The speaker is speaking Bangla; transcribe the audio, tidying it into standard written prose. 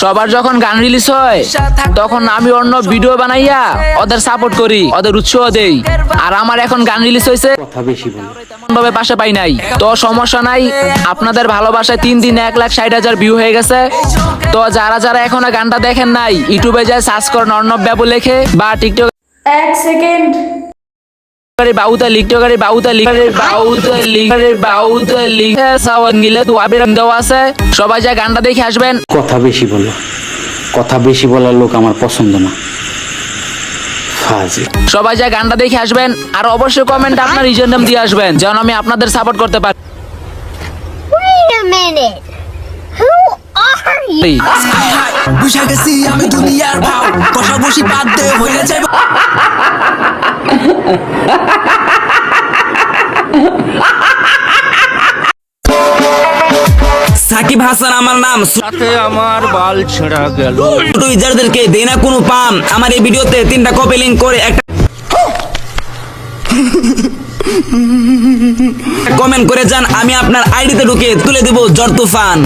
সবার যখন গান রিলিজ হয় তখন আমি অন্য ভিডিও বানাইয়া ওদের সাপোর্ট করি, ওদের উৎসাহ দেই। আর আমার এখন গান রিলিজ হয়েছে, কথা বেশি বলো। তেমন ভাবে পাশে পাই নাই, তো সমস্যা নাই। আপনাদের ভালোবাসায় 3 দিনে 1,60,000 ভিউ হয়ে গেছে। তো যারা যারা এখনো গানটা দেখেন নাই, ইউটিউবে যায় সার্চ করেন অর্ণব বাবু লেখে, বা টিকটক 1 সেকেন্ড। বাউতা লিখটকারি বাউতা লিখারে বাউতা লিখারে বাউতা লিখে সাওয়ান গিলে তো আবিরাম দেওয়া আছে। সবাই যায় গানটা দেখে আসবেন। কথা বেশি বলো, কথা বেশি বলার লোক আমার পছন্দ না। ফাজিল। সবাই যায় গানটা দেখে আসবেন। আর অবশ্যই কমেন্ট আপনার রিজন নাম দিয়ে আসবেন, যেন আমি আপনাদের সাপোর্ট করতে পারি। Wait a minute. Who are you? বুঝা গেছি আমি দুনিয়ার ভাও, কষা বসি বাদ দে হয়ে যাবে। সাকিব হাসান আমার নাম, সাথে আমার বাল ছেঁড়া গেল। ছোট ইউজারদেরকে দেই না কোনো পাম। আমার এই ভিডিওতে 3টা কপি লিংক করে একটা কমেন্ট করে যান, আমি আপনার আইডিতে ঢুকে তুলে দেব ঝড় তুফান।